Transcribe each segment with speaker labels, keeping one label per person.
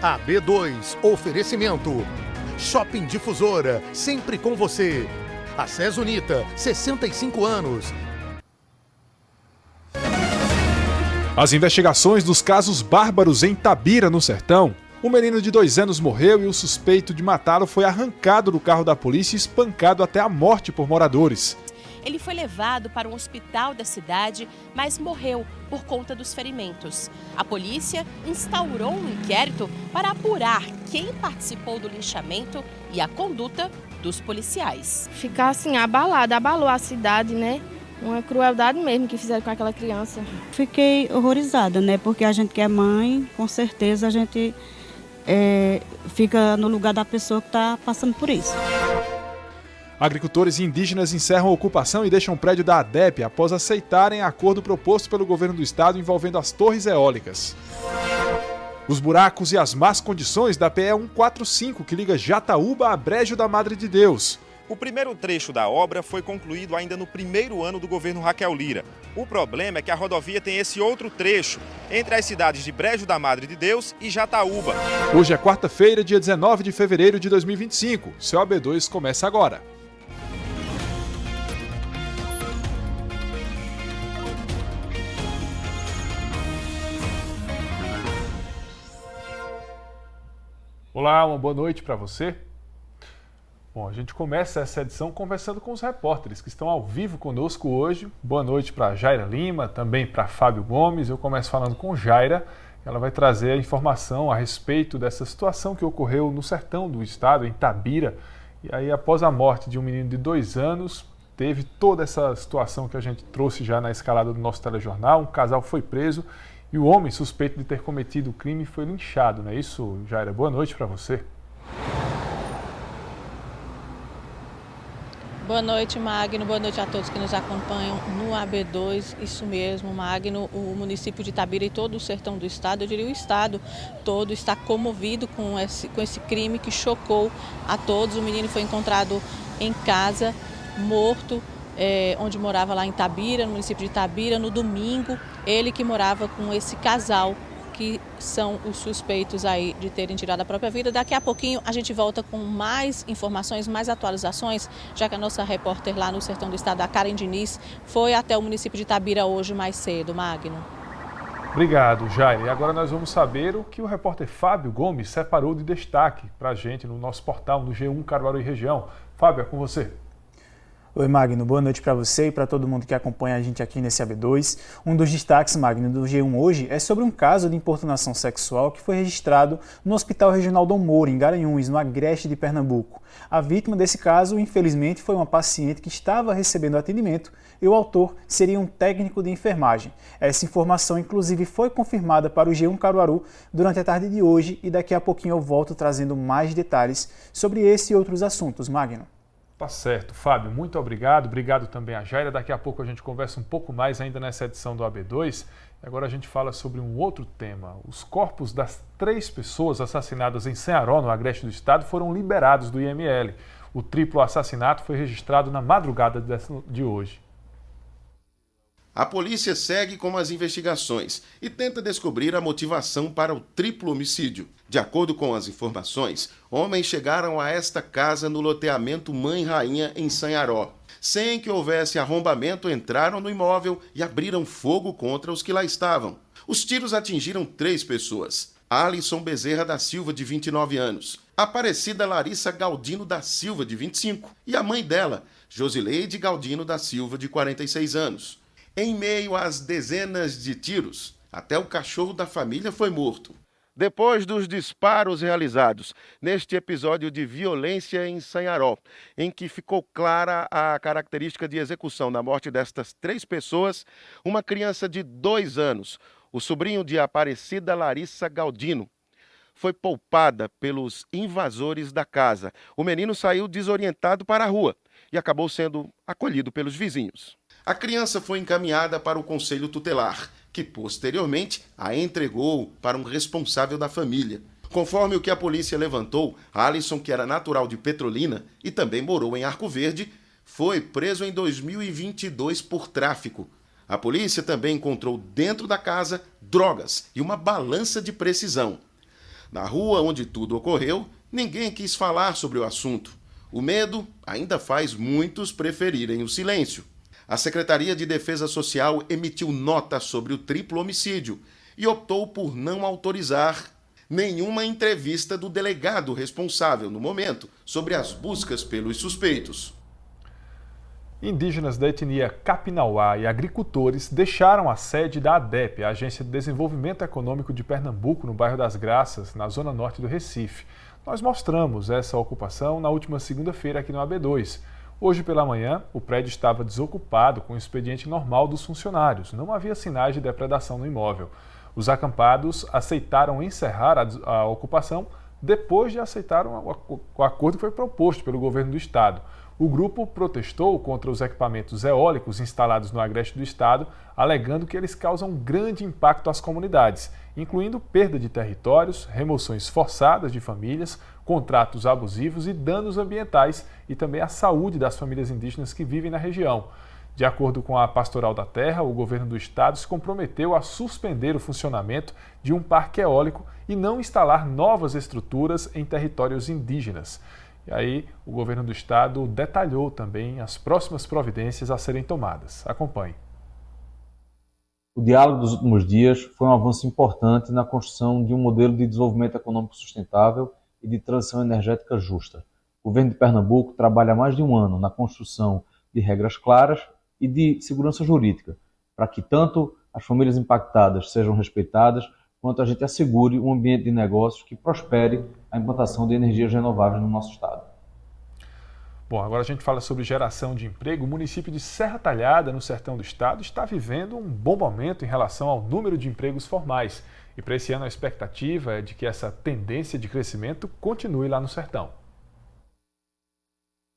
Speaker 1: AB2, oferecimento. Shopping Difusora, sempre com você. A SES Unita, 65 anos.
Speaker 2: As investigações dos casos bárbaros em Itabira, no Sertão. Um menino de 2 anos morreu e o suspeito de matá-lo foi arrancado do carro da polícia e espancado até a morte por moradores.
Speaker 3: Ele foi levado para um hospital da cidade, mas morreu por conta dos ferimentos. A polícia instaurou um inquérito para apurar quem participou do linchamento e a conduta dos policiais.
Speaker 4: Ficar assim, abalou a cidade, né? Uma crueldade mesmo que fizeram com aquela criança.
Speaker 5: Fiquei horrorizada, né? Porque a gente que é mãe, com certeza a gente fica no lugar da pessoa que está passando por isso.
Speaker 2: Agricultores e indígenas encerram a ocupação e deixam o prédio da ADEP após aceitarem acordo proposto pelo governo do estado envolvendo as torres eólicas. Os buracos e as más condições da PE 145, que liga Jataúba a Brejo da Madre de Deus.
Speaker 6: O primeiro trecho da obra foi concluído ainda no primeiro ano do governo Raquel Lira. O problema é que a rodovia tem esse outro trecho entre as cidades de Brejo da Madre de Deus e Jataúba.
Speaker 2: Hoje é quarta-feira, dia 19 de fevereiro de 2025. Seu AB2 começa agora. Olá, uma boa noite para você. Bom, a gente começa essa edição conversando com os repórteres que estão ao vivo conosco hoje. Boa noite para Jaira Lima, também para Fábio Gomes. Eu começo falando com Jaira. Ela vai trazer a informação a respeito dessa situação que ocorreu no sertão do estado, em Itabira. E aí, após a morte de um menino de 2 anos, teve toda essa situação que a gente trouxe já na escalada do nosso telejornal. Um casal foi preso e o homem suspeito de ter cometido o crime foi linchado, não é isso, Jaira? Boa noite para você.
Speaker 7: Boa noite, Magno. Boa noite a todos que nos acompanham no AB2. Isso mesmo, Magno. O município de Itabira e todo o sertão do estado, eu diria o estado todo, está comovido com esse crime que chocou a todos. O menino foi encontrado em casa, morto, onde morava lá em Itabira, no município de Itabira, no domingo. Ele que morava com esse casal, que são os suspeitos aí de terem tirado a própria vida. Daqui a pouquinho a gente volta com mais informações, mais atualizações, já que a nossa repórter lá no sertão do estado, a Karen Diniz, foi até o município de Itabira hoje mais cedo. Magno.
Speaker 2: Obrigado, Jair. E agora nós vamos saber o que o repórter Fábio Gomes separou de destaque para a gente no nosso portal, no G1 Caruaru e Região. Fábio, é com você.
Speaker 8: Oi, Magno. Boa noite para você e para todo mundo que acompanha a gente aqui nesse AB2. Um dos destaques, Magno, do G1 hoje é sobre um caso de importunação sexual que foi registrado no Hospital Regional Dom Moura, em Garanhuns, no Agreste de Pernambuco. A vítima desse caso, infelizmente, foi uma paciente que estava recebendo atendimento e o autor seria um técnico de enfermagem. Essa informação, inclusive, foi confirmada para o G1 Caruaru durante a tarde de hoje e daqui a pouquinho eu volto trazendo mais detalhes sobre esse e outros assuntos, Magno.
Speaker 2: Tá certo, Fábio, muito obrigado. Obrigado também a Jaira. Daqui a pouco a gente conversa um pouco mais ainda nessa edição do AB2. Agora a gente fala sobre um outro tema. Os corpos das 3 pessoas assassinadas em Sanharó, no Agreste do estado, foram liberados do IML. O triplo assassinato foi registrado na madrugada de hoje.
Speaker 9: A polícia segue com as investigações e tenta descobrir a motivação para o triplo homicídio. De acordo com as informações, homens chegaram a esta casa no loteamento Mãe Rainha, em Sanharó. Sem que houvesse arrombamento, entraram no imóvel e abriram fogo contra os que lá estavam. Os tiros atingiram 3 pessoas. Alisson Bezerra da Silva, de 29 anos. Aparecida Larissa Galdino da Silva, de 25. E a mãe dela, Josileide Galdino da Silva, de 46 anos. Em meio às dezenas de tiros, até o cachorro da família foi morto. Depois dos disparos realizados neste episódio de violência em Sanharó, em que ficou clara a característica de execução na morte destas 3 pessoas, uma criança de 2 anos, o sobrinho de Aparecida Larissa Galdino, foi poupada pelos invasores da casa. O menino saiu desorientado para a rua e acabou sendo acolhido pelos vizinhos. A criança foi encaminhada para o Conselho Tutelar, que posteriormente a entregou para um responsável da família. Conforme o que a polícia levantou, Alisson, que era natural de Petrolina e também morou em Arco Verde, foi preso em 2022 por tráfico. A polícia também encontrou dentro da casa drogas e uma balança de precisão. Na rua onde tudo ocorreu, ninguém quis falar sobre o assunto. O medo ainda faz muitos preferirem o silêncio. A Secretaria de Defesa Social emitiu nota sobre o triplo homicídio e optou por não autorizar nenhuma entrevista do delegado responsável no momento sobre as buscas pelos suspeitos.
Speaker 2: Indígenas da etnia Capinauá e agricultores deixaram a sede da ADEP, a Agência de Desenvolvimento Econômico de Pernambuco, no bairro das Graças, na zona norte do Recife. Nós mostramos essa ocupação na última segunda-feira aqui no AB2. Hoje pela manhã, o prédio estava desocupado com o expediente normal dos funcionários. Não havia sinais de depredação no imóvel. Os acampados aceitaram encerrar a ocupação depois de aceitar o acordo que foi proposto pelo governo do estado. O grupo protestou contra os equipamentos eólicos instalados no agreste do estado, alegando que eles causam grande impacto às comunidades, incluindo perda de territórios, remoções forçadas de famílias, contratos abusivos e danos ambientais e também à saúde das famílias indígenas que vivem na região. De acordo com a Pastoral da Terra, o governo do estado se comprometeu a suspender o funcionamento de um parque eólico e não instalar novas estruturas em territórios indígenas. E aí, o governo do estado detalhou também as próximas providências a serem tomadas. Acompanhe.
Speaker 10: O diálogo dos últimos dias foi um avanço importante na construção de um modelo de desenvolvimento econômico sustentável e de transição energética justa. O governo de Pernambuco trabalha há mais de um ano na construção de regras claras e de segurança jurídica, para que tanto as famílias impactadas sejam respeitadas, quanto a gente assegure um ambiente de negócios que prospere a implantação de energias renováveis no nosso estado.
Speaker 2: Bom, agora a gente fala sobre geração de emprego. O município de Serra Talhada, no sertão do estado, está vivendo um bom momento em relação ao número de empregos formais. E para esse ano a expectativa é de que essa tendência de crescimento continue lá no sertão.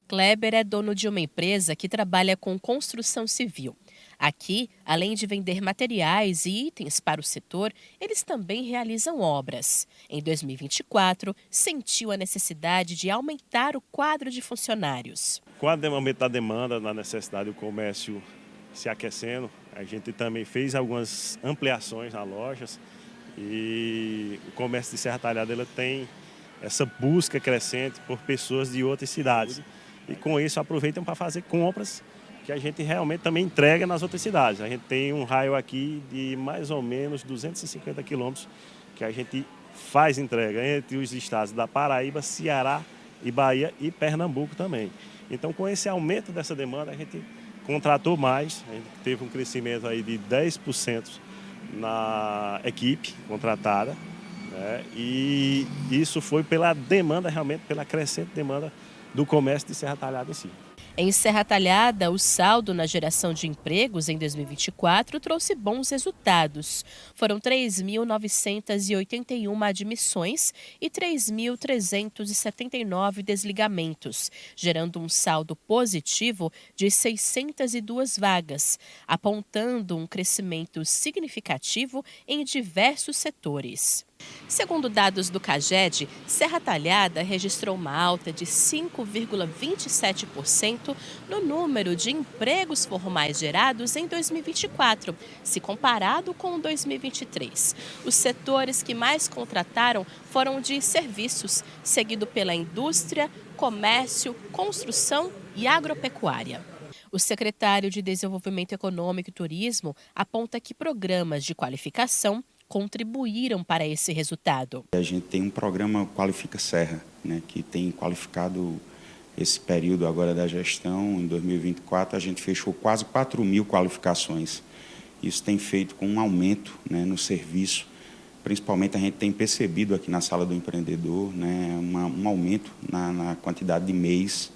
Speaker 3: Kleber é dono de uma empresa que trabalha com construção civil. Aqui, além de vender materiais e itens para o setor, eles também realizam obras. Em 2024, sentiu a necessidade de aumentar o quadro de funcionários.
Speaker 11: Com o aumento da demanda, na necessidade do comércio se aquecendo, a gente também fez algumas ampliações nas lojas e o comércio de Serra Talhada ele tem essa busca crescente por pessoas de outras cidades. E com isso aproveitam para fazer compras que a gente realmente também entrega nas outras cidades. A gente tem um raio aqui de mais ou menos 250 quilômetros que a gente faz entrega entre os estados da Paraíba, Ceará e Bahia e Pernambuco também. Então, com esse aumento dessa demanda, a gente contratou mais, a gente teve um crescimento aí de 10% na equipe contratada, né? E isso foi pela demanda, realmente, pela crescente demanda do comércio de Serra Talhada em si.
Speaker 3: Em Serra Talhada, o saldo na geração de empregos em 2024 trouxe bons resultados. Foram 3.981 admissões e 3.379 desligamentos, gerando um saldo positivo de 602 vagas, apontando um crescimento significativo em diversos setores. Segundo dados do CAGED, Serra Talhada registrou uma alta de 5,27% no número de empregos formais gerados em 2024, se comparado com 2023. Os setores que mais contrataram foram de serviços, seguido pela indústria, comércio, construção e agropecuária. O secretário de Desenvolvimento Econômico e Turismo aponta que programas de qualificação contribuíram para esse resultado.
Speaker 12: A gente tem um programa Qualifica Serra, né, que tem qualificado esse período agora da gestão. Em 2024, a gente fechou quase 4.000 qualificações. Isso tem feito com um aumento, né, no serviço. Principalmente, a gente tem percebido aqui na Sala do Empreendedor, né, um aumento na quantidade de MEIs.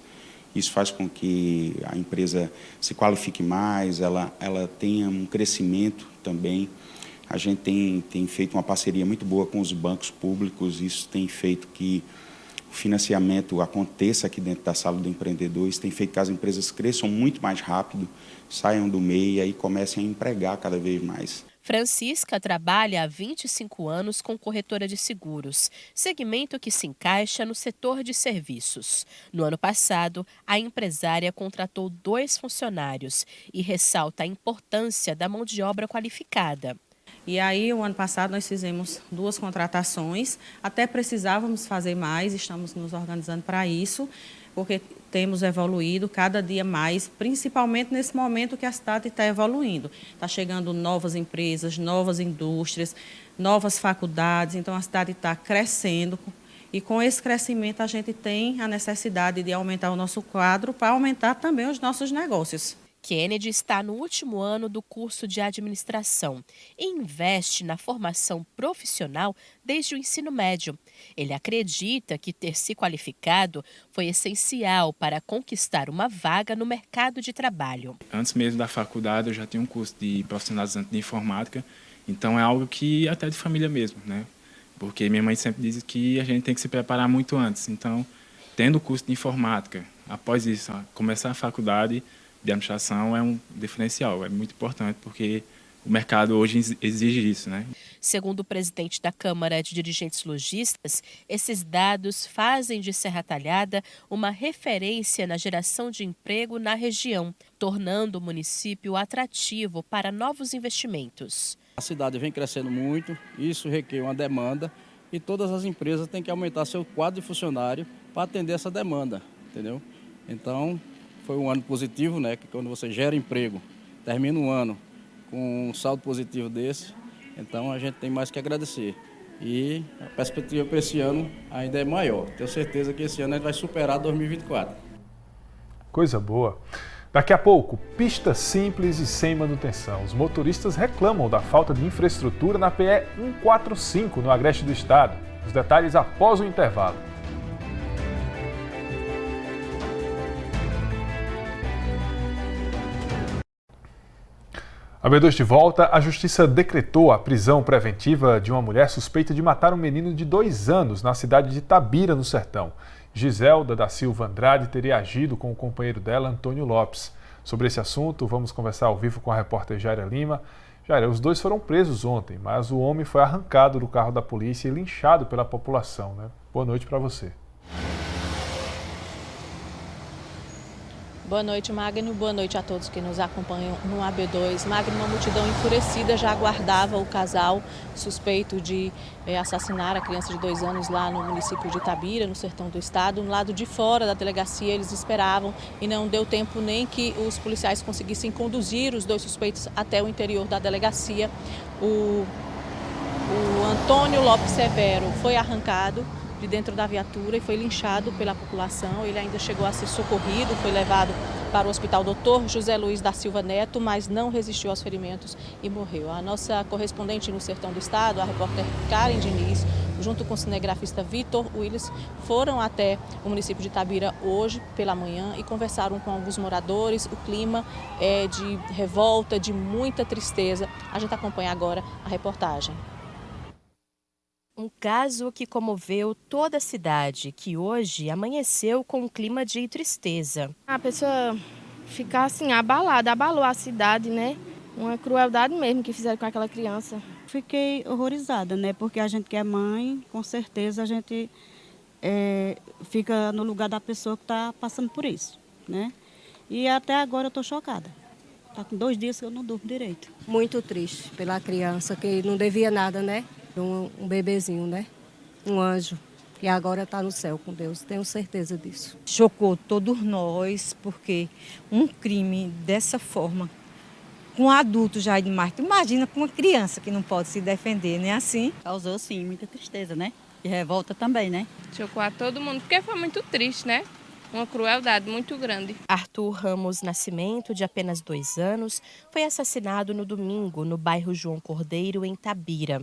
Speaker 12: Isso faz com que a empresa se qualifique mais, ela tenha um crescimento também. A gente tem feito uma parceria muito boa com os bancos públicos, isso tem feito que o financiamento aconteça aqui dentro da Sala do Empreendedor, isso tem feito que as empresas cresçam muito mais rápido, saiam do meio e comecem a empregar cada vez mais.
Speaker 3: Francisca trabalha há 25 anos com corretora de seguros, segmento que se encaixa no setor de serviços. No ano passado, a empresária contratou 2 funcionários e ressalta a importância da mão de obra qualificada.
Speaker 13: E aí, o ano passado, nós fizemos 2 contratações, até precisávamos fazer mais, estamos nos organizando para isso, porque temos evoluído cada dia mais, principalmente nesse momento que a cidade está evoluindo. Está chegando novas empresas, novas indústrias, novas faculdades, então a cidade está crescendo. E com esse crescimento a gente tem a necessidade de aumentar o nosso quadro para aumentar também os nossos negócios.
Speaker 3: Kennedy está no último ano do curso de administração e investe na formação profissional desde o ensino médio. Ele acredita que ter se qualificado foi essencial para conquistar uma vaga no mercado de trabalho.
Speaker 14: Antes mesmo da faculdade eu já tinha um curso de profissionalizante de informática, então é algo que até de família mesmo, né? Porque minha mãe sempre diz que a gente tem que se preparar muito antes. Então, tendo o curso de informática, após isso, começar a faculdade de administração é um diferencial, é muito importante porque o mercado hoje exige isso, né?
Speaker 3: Segundo o presidente da Câmara de Dirigentes Lojistas, esses dados fazem de Serra Talhada uma referência na geração de emprego na região, tornando o município atrativo para novos investimentos.
Speaker 15: A cidade vem crescendo muito, isso requer uma demanda e todas as empresas têm que aumentar seu quadro de funcionário para atender essa demanda, entendeu? Então, foi um ano positivo, né? Que quando você gera emprego, termina um ano com um saldo positivo desse, então a gente tem mais que agradecer. E a perspectiva para esse ano ainda é maior. Tenho certeza que esse ano a gente vai superar 2024.
Speaker 2: Coisa boa. Daqui a pouco, pista simples e sem manutenção. Os motoristas reclamam da falta de infraestrutura na PE 145, no agreste do estado. Os detalhes após o intervalo. A B2 de volta, a Justiça decretou a prisão preventiva de uma mulher suspeita de matar um menino de 2 anos na cidade de Itabira, no Sertão. Giselda da Silva Andrade teria agido com o companheiro dela, Antônio Lopes. Sobre esse assunto, vamos conversar ao vivo com a repórter Jaira Lima. Jaira, os dois foram presos ontem, mas o homem foi arrancado do carro da polícia e linchado pela população, né? Boa noite para você.
Speaker 7: Boa noite, Magno. Boa noite a todos que nos acompanham no AB2. Magno, uma multidão enfurecida já aguardava o casal suspeito de assassinar a criança de 2 anos lá no município de Itabira, no sertão do estado. No lado de fora da delegacia, eles esperavam e não deu tempo nem que os policiais conseguissem conduzir os 2 suspeitos até o interior da delegacia. O Antônio Lopes Severo foi arrancado de dentro da viatura e foi linchado pela população. Ele ainda chegou a ser socorrido, foi levado para o hospital Dr. José Luiz da Silva Neto, mas não resistiu aos ferimentos e morreu. A nossa correspondente no sertão do estado, a repórter Karen Diniz, junto com o cinegrafista Vitor Willis, foram até o município de Itabira hoje pela manhã e conversaram com alguns moradores. O clima é de revolta, de muita tristeza. A gente acompanha agora a reportagem.
Speaker 3: Um caso que comoveu toda a cidade, que hoje amanheceu com um clima de tristeza.
Speaker 4: A pessoa ficar assim, abalou a cidade, né? Uma crueldade mesmo que fizeram com aquela criança.
Speaker 5: Fiquei horrorizada, né? Porque a gente que é mãe, com certeza a gente fica no lugar da pessoa que está passando por isso, né? E até agora eu estou chocada. Está com 2 dias que eu não durmo direito.
Speaker 16: Muito triste pela criança, que não devia nada, né? Um bebezinho, né? Um anjo. E agora está no céu com Deus, tenho certeza disso.
Speaker 17: Chocou todos nós, porque um crime dessa forma, com um adulto já demais, imagina com uma criança que não pode se defender, não é assim?
Speaker 18: Causou, sim, muita tristeza, né? E revolta também, né?
Speaker 4: Chocou a todo mundo, porque foi muito triste, né? Uma crueldade muito grande.
Speaker 3: Arthur Ramos Nascimento, de apenas 2 anos, foi assassinado no domingo no bairro João Cordeiro, em Itabira.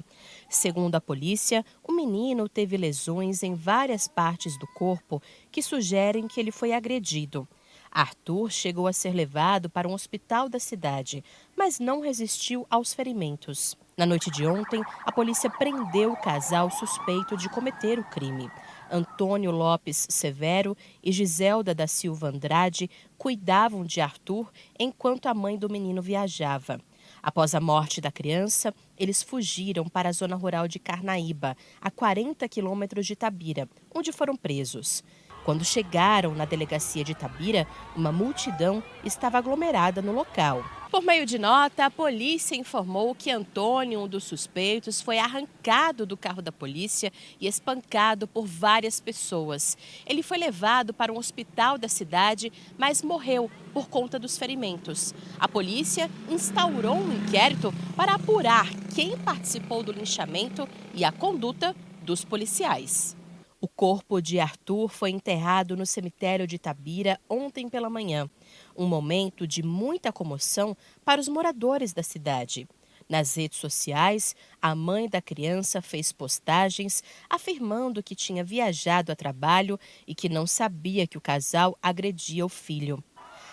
Speaker 3: Segundo a polícia, o menino teve lesões em várias partes do corpo que sugerem que ele foi agredido. Arthur chegou a ser levado para um hospital da cidade, mas não resistiu aos ferimentos. Na noite de ontem, a polícia prendeu o casal suspeito de cometer o crime. Antônio Lopes Severo e Giselda da Silva Andrade cuidavam de Arthur enquanto a mãe do menino viajava. Após a morte da criança, eles fugiram para a zona rural de Carnaíba, a 40 quilômetros de Itabira, onde foram presos. Quando chegaram na delegacia de Itabira, uma multidão estava aglomerada no local. Por meio de nota, a polícia informou que Antônio, um dos suspeitos, foi arrancado do carro da polícia e espancado por várias pessoas. Ele foi levado para um hospital da cidade, mas morreu por conta dos ferimentos. A polícia instaurou um inquérito para apurar quem participou do linchamento e a conduta dos policiais. O corpo de Arthur foi enterrado no cemitério de Itabira ontem pela manhã. Um momento de muita comoção para os moradores da cidade. Nas redes sociais, a mãe da criança fez postagens afirmando que tinha viajado a trabalho e que não sabia que o casal agredia o filho.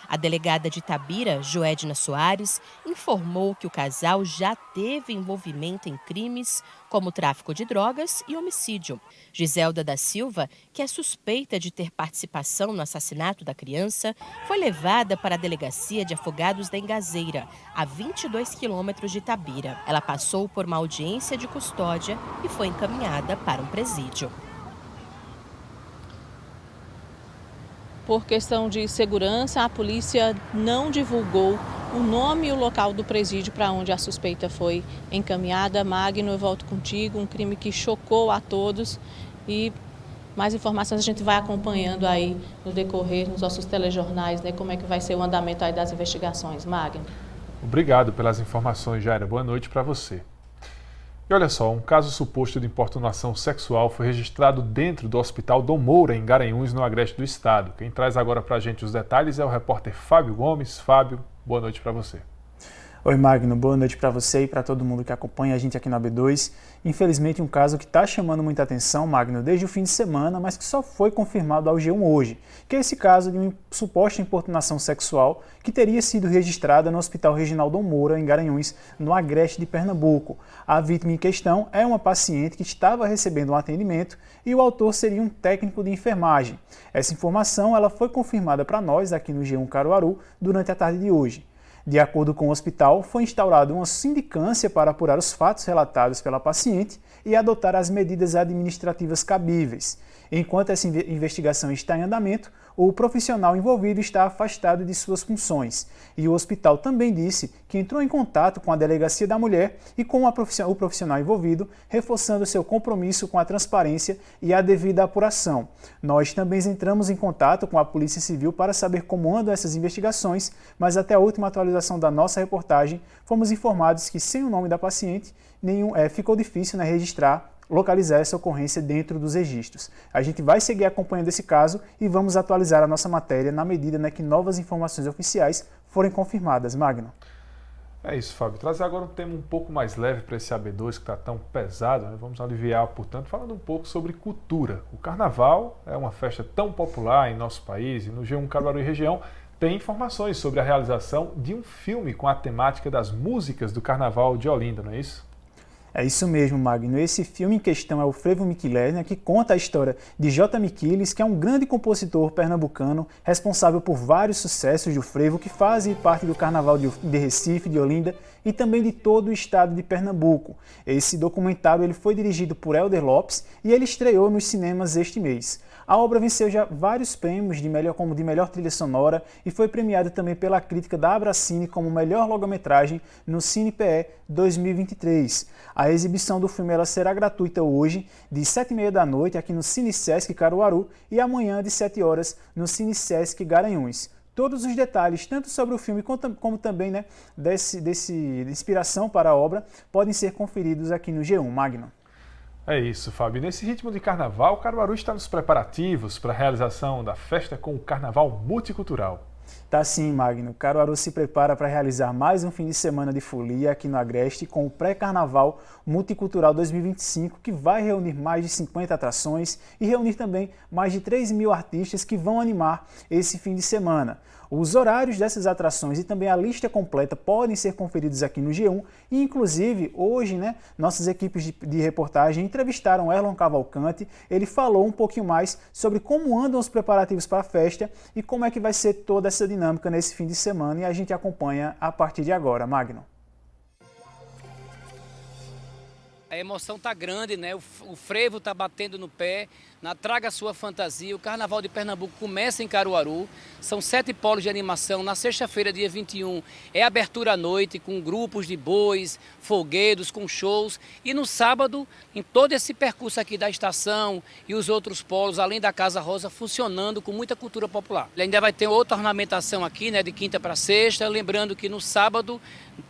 Speaker 3: A delegada de Itabira, Joedna Soares, informou que o casal já teve envolvimento em crimes como tráfico de drogas e homicídio. Giselda da Silva, que é suspeita de ter participação no assassinato da criança, foi levada para a delegacia de Afogados da Engazeira, a 22 quilômetros de Itabira. Ela passou por uma audiência de custódia e foi encaminhada para um presídio.
Speaker 7: Por questão de segurança, a polícia não divulgou o nome e o local do presídio para onde a suspeita foi encaminhada. Magno, eu volto contigo, um crime que chocou a todos e mais informações a gente vai acompanhando aí no decorrer, nos nossos telejornais, né, como é que vai ser o andamento aí das investigações. Magno.
Speaker 2: Obrigado pelas informações, Jaira. Boa noite para você. E olha só, um caso suposto de importunação sexual foi registrado dentro do Hospital Dom Moura, em Garanhuns, no agreste do estado. Quem traz agora para a gente os detalhes é o repórter Fábio Gomes. Fábio, boa noite para você.
Speaker 8: Oi, Magno, boa noite para você e para todo mundo que acompanha a gente aqui na B2. Infelizmente, um caso que está chamando muita atenção, Magno, desde o fim de semana, mas que só foi confirmado ao G1 hoje, que é esse caso de uma suposta importunação sexual que teria sido registrada no Hospital Regional Dom Moura, em Garanhuns, no agreste de Pernambuco. A vítima em questão é uma paciente que estava recebendo um atendimento e o autor seria um técnico de enfermagem. Essa informação ela foi confirmada para nós aqui no G1 Caruaru durante a tarde de hoje. De acordo com o hospital, foi instaurada uma sindicância para apurar os fatos relatados pela paciente e adotar as medidas administrativas cabíveis. Enquanto essa investigação está em andamento, o profissional envolvido está afastado de suas funções. E o hospital também disse que entrou em contato com a Delegacia da Mulher e com o profissional envolvido, reforçando seu compromisso com a transparência e a devida apuração. Nós também entramos em contato com a Polícia Civil para saber como andam essas investigações, mas até a última atualização da nossa reportagem, fomos informados que sem o nome da paciente, ficou difícil registrar, localizar essa ocorrência dentro dos registros. A gente vai seguir acompanhando esse caso e vamos atualizar a nossa matéria na medida que novas informações oficiais forem confirmadas. Magno.
Speaker 2: É isso, Fábio. Trazer agora um tema um pouco mais leve para esse AB2 que está tão pesado, né? Vamos aliviar, portanto, falando um pouco sobre cultura. O Carnaval é uma festa tão popular em nosso país e no G1 Caruaru e região tem informações sobre a realização de um filme com a temática das músicas do Carnaval de Olinda, não é isso?
Speaker 8: É isso mesmo, Magno. Esse filme em questão é o Frevo Miquilés, que conta a história de J. Miquiles, que é um grande compositor pernambucano, responsável por vários sucessos do frevo que fazem parte do Carnaval de Recife, de Olinda e também de todo o estado de Pernambuco. Esse documentário ele foi dirigido por Helder Lopes e ele estreou nos cinemas este mês. A obra venceu já vários prêmios como de melhor trilha sonora e foi premiada também pela crítica da Abracine como melhor longa-metragem no CinePE 2023. A exibição do filme ela será gratuita hoje, de 7h30 da noite, aqui no Cine Sesc Caruaru, e amanhã, de 7 horas, no Cine Sesc Garanhuns. Todos os detalhes, tanto sobre o filme como também de inspiração para a obra, podem ser conferidos aqui no G1, Magno.
Speaker 2: É isso, Fábio. Nesse ritmo de carnaval, o Caruaru está nos preparativos para a realização da festa com o Carnaval Multicultural.
Speaker 8: Tá sim, Magno. Caruaru se prepara para realizar mais um fim de semana de folia aqui no Agreste com o Pré-Carnaval Multicultural 2025, que vai reunir mais de 50 atrações e reunir também mais de 3.000 artistas que vão animar esse fim de semana. Os horários dessas atrações e também a lista completa podem ser conferidos aqui no G1 e, inclusive, hoje, nossas equipes de reportagem entrevistaram Erlon Cavalcante. Ele falou um pouquinho mais sobre como andam os preparativos para a festa e como é que vai ser toda essa dinâmica nesse fim de semana, e a gente acompanha a partir de agora. Magno.
Speaker 19: A emoção tá grande, né? O frevo tá batendo no pé, traga sua fantasia. O Carnaval de Pernambuco começa em Caruaru, são 7 polos de animação. Na sexta-feira, dia 21, é abertura à noite com grupos de bois, folguedos, com shows. E no sábado, em todo esse percurso aqui da estação e os outros polos, além da Casa Rosa, funcionando com muita cultura popular. Ele ainda vai ter outra ornamentação aqui, né, de quinta para sexta. Lembrando que no sábado,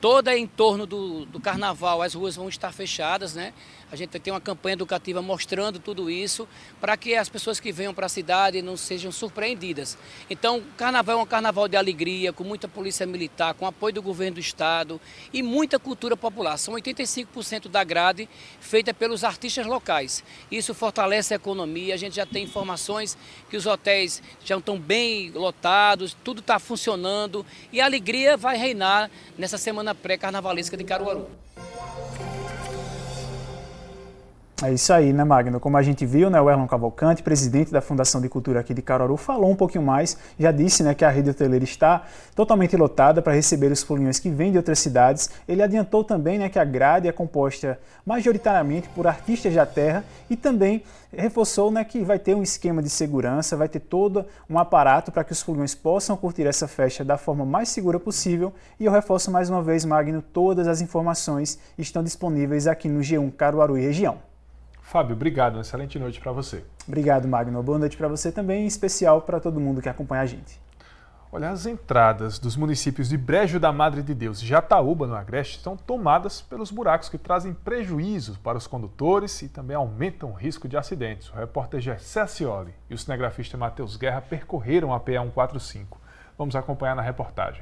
Speaker 19: toda em torno do Carnaval, as ruas vão estar fechadas, né? A gente vai ter uma campanha educativa mostrando tudo isso para que as pessoas que venham para a cidade não sejam surpreendidas. Então, o Carnaval é um carnaval de alegria, com muita polícia militar, com apoio do governo do estado e muita cultura popular. São 85% da grade feita pelos artistas locais. Isso fortalece a economia. A gente já tem informações que os hotéis já estão bem lotados, tudo está funcionando e a alegria vai reinar nessa semana pré-carnavalesca de Caruaru.
Speaker 8: É isso aí, né, Magno? Como a gente viu, né, o Erlon Cavalcante, presidente da Fundação de Cultura aqui de Caruaru, falou um pouquinho mais, já disse, né, que a rede hoteleira está totalmente lotada para receber os foliões que vêm de outras cidades. Ele adiantou também, né, que a grade é composta majoritariamente por artistas da terra e também reforçou, né, que vai ter um esquema de segurança, vai ter todo um aparato para que os foliões possam curtir essa festa da forma mais segura possível. E eu reforço mais uma vez, Magno, todas as informações estão disponíveis aqui no G1 Caruaru e região.
Speaker 2: Fábio, obrigado. Uma excelente noite para você.
Speaker 8: Obrigado, Magno. Boa noite para você também, em especial para todo mundo que acompanha a gente.
Speaker 2: Olha, as entradas dos municípios de Brejo da Madre de Deus e Jataúba, no Agreste, estão tomadas pelos buracos que trazem prejuízos para os condutores e também aumentam o risco de acidentes. O repórter Gessé Scioli e o cinegrafista Matheus Guerra percorreram a PA 145. Vamos acompanhar na reportagem.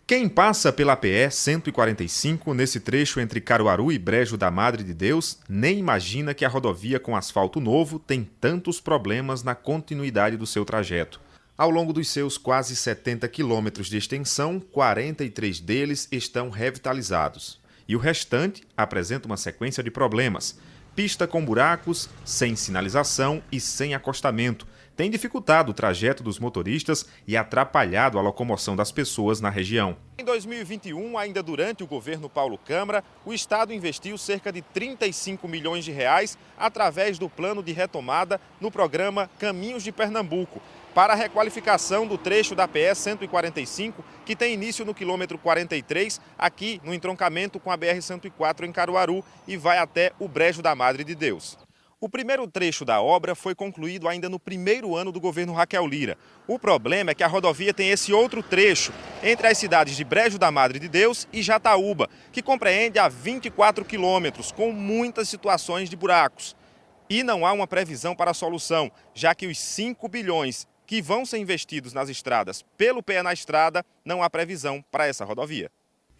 Speaker 6: Quem passa pela PE 145 nesse trecho entre Caruaru e Brejo da Madre de Deus nem imagina que a rodovia com asfalto novo tem tantos problemas na continuidade do seu trajeto. Ao longo dos seus quase 70 quilômetros de extensão, 43 deles estão revitalizados. E o restante apresenta uma sequência de problemas. Pista com buracos, sem sinalização e sem acostamento. Tem dificultado o trajeto dos motoristas e atrapalhado a locomoção das pessoas na região. Em 2021, ainda durante o governo Paulo Câmara, o Estado investiu cerca de 35 milhões de reais através do plano de retomada no programa Caminhos de Pernambuco, para a requalificação do trecho da PE 145, que tem início no quilômetro 43, aqui no entroncamento com a BR-104 em Caruaru e vai até o Brejo da Madre de Deus. O primeiro trecho da obra foi concluído ainda no primeiro ano do governo Raquel Lira. O problema é que a rodovia tem esse outro trecho entre as cidades de Brejo da Madre de Deus e Jataúba, que compreende a 24 quilômetros, com muitas situações de buracos. E não há uma previsão para a solução, já que os 5 bilhões que vão ser investidos nas estradas pelo Pé na Estrada, não há previsão para essa rodovia.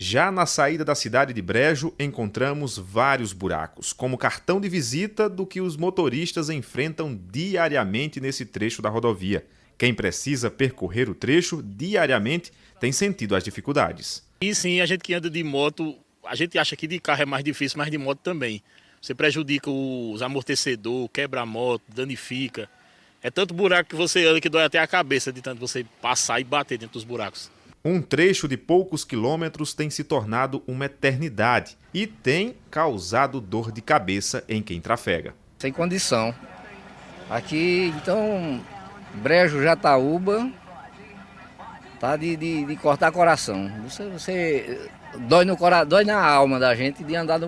Speaker 6: Já na saída da cidade de Brejo, encontramos vários buracos, como cartão de visita do que os motoristas enfrentam diariamente nesse trecho da rodovia. Quem precisa percorrer o trecho diariamente tem sentido as dificuldades.
Speaker 20: E sim, a gente que anda de moto, a gente acha que de carro é mais difícil, mas de moto também. Você prejudica os amortecedores, quebra a moto, danifica. É tanto buraco que você anda que dói até a cabeça de tanto você passar e bater dentro dos buracos.
Speaker 6: Um trecho de poucos quilômetros tem se tornado uma eternidade e tem causado dor de cabeça em quem trafega.
Speaker 21: Sem condição. Aqui, então, Brejo, Jataúba, tá de cortar coração. Você dói no coração, dói na alma da gente de andar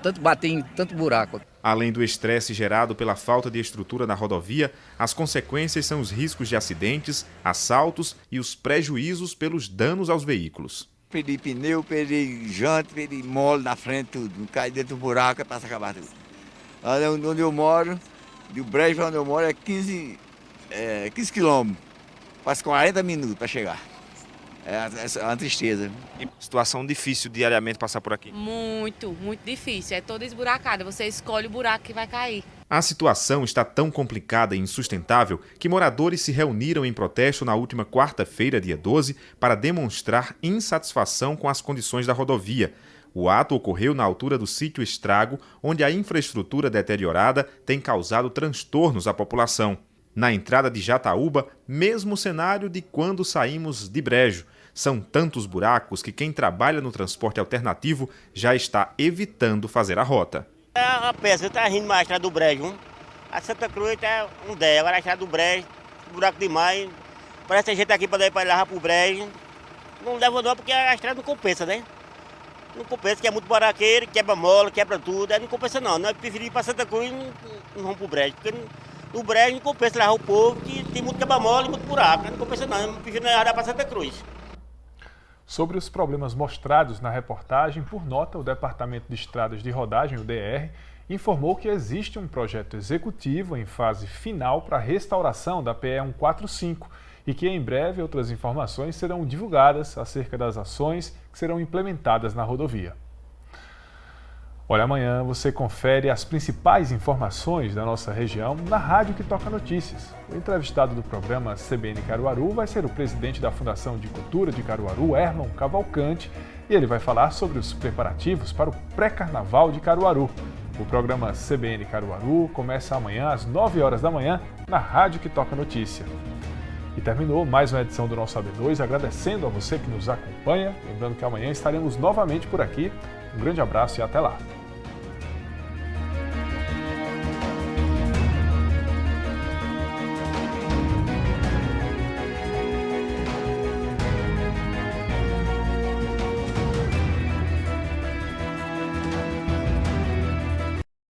Speaker 21: tanto bater em tanto buraco.
Speaker 6: Além do estresse gerado pela falta de estrutura na rodovia, as consequências são os riscos de acidentes, assaltos e os prejuízos pelos danos aos veículos.
Speaker 22: Perdi pneu, perdi jante, perdi mole na frente, tudo. Cai dentro do buraco, é para acabar tudo. Onde eu moro, do Brejo onde eu moro, é 15 quilômetros. Faz 40 minutos para chegar. É uma tristeza.
Speaker 6: Situação difícil diariamente passar por aqui?
Speaker 23: Muito difícil. É toda esburacada. Você escolhe o buraco que vai cair.
Speaker 6: A situação está tão complicada e insustentável que moradores se reuniram em protesto na última quarta-feira, dia 12, para demonstrar insatisfação com as condições da rodovia. O ato ocorreu na altura do sítio Estrago, onde a infraestrutura deteriorada tem causado transtornos à população. Na entrada de Jataúba, mesmo cenário de quando saímos de Brejo. São tantos buracos que quem trabalha no transporte alternativo já está evitando fazer a rota.
Speaker 1: A peça está rindo mais atrás do brejo. A Santa Cruz está um 10, agora a estrada do brejo, buraco demais. Parece que a gente aqui para ir lá para o brejo. Não leva não, porque a estrada não compensa, né? Não compensa, que é muito baraqueiro, quebra mola, quebra tudo. Aí não compensa não. Nós preferimos ir para Santa Cruz e não vamos para o brejo. Porque no brejo não compensa levar o povo, que tem muito quebra mola e muito buraco. Não compensa não, eu prefiro ir para Santa Cruz.
Speaker 2: Sobre os problemas mostrados na reportagem, por nota, o Departamento de Estradas de Rodagem, o DR, informou que existe um projeto executivo em fase final para a restauração da PE 145 e que em breve outras informações serão divulgadas acerca das ações que serão implementadas na rodovia. Olha, amanhã você confere as principais informações da nossa região na Rádio que Toca Notícias. O entrevistado do programa CBN Caruaru vai ser o presidente da Fundação de Cultura de Caruaru, Herman Cavalcante, e ele vai falar sobre os preparativos para o pré-carnaval de Caruaru. O programa CBN Caruaru começa amanhã às 9 horas da manhã na Rádio que Toca Notícia. E terminou mais uma edição do nosso AB2, agradecendo a você que nos acompanha. Lembrando que amanhã estaremos novamente por aqui. Um grande abraço e até lá!